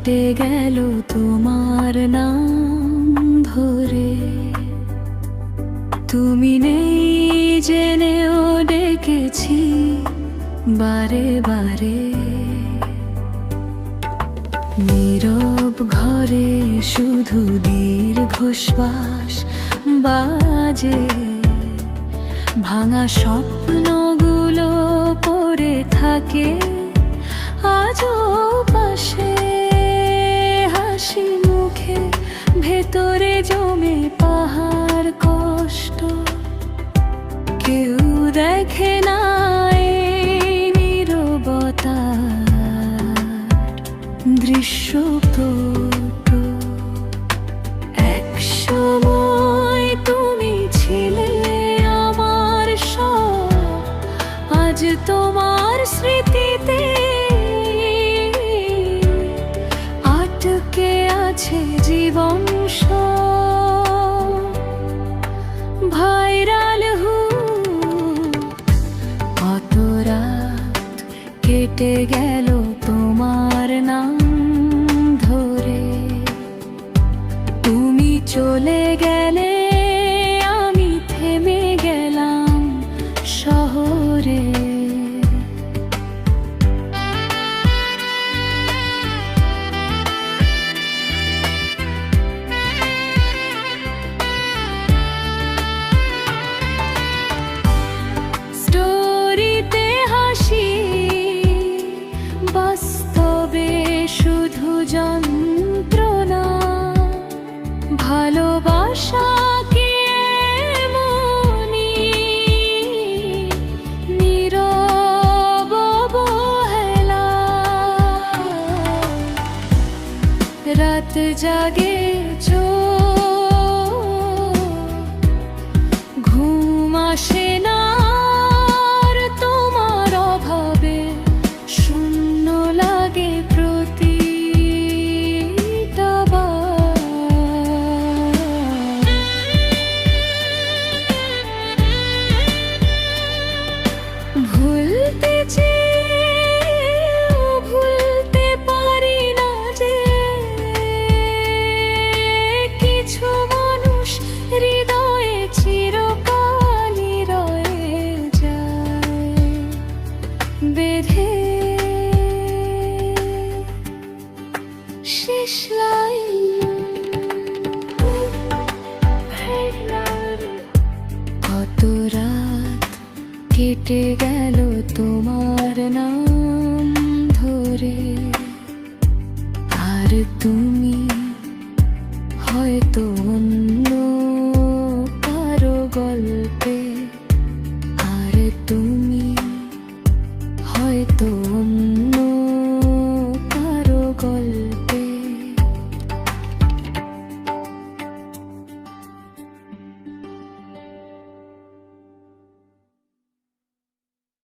কেটে গেল তোমার নাম ধরে। তুমি নেই জেনেও ডেকেছি বারে বারে। নীরব ঘরে শুধু দীর্ঘশ্বাস বাজে। ভাঙা স্বপ্নগুলো পড়ে থাকে আজও পাশে। হাসি মুখে ভেতরে জমে পাহাড় কষ্ট। কেউ দেখে না এই নীরবতার দৃশ্য। এক সময় তুমি ছিলে আমার সব, আজ তোমার স্মৃতিতে আটকে আছে জীবন সব। ভাইরাল কত রাত কেটে গেল তোমার নাম ধরে। তুমি চলে গেলে আমি থেমে গেলাম শহরে। স্টোরিতে হাসি, বাস্তবে শুধু যন্ত্রণা। ভালোবাসা কি এমনই নীরব অবহেলা? রাত জাগে চোখ, ঘুম আসে না আর তোমার অভাবে। শূন্য লাগে প্রতিটা বার। ভুলতে চেয়েও ভুলতে পারি না যে কিছু মানুষ হৃদয়ে চিরকালই রয়ে যায় বেঁধে। শেষ কত রাত কেটে গেল তোমার নাম ধরে। আর তুমি হয়তো অন্য কারো গল্পে। আর তুমি হয়তো অন্য কারো গল্পে।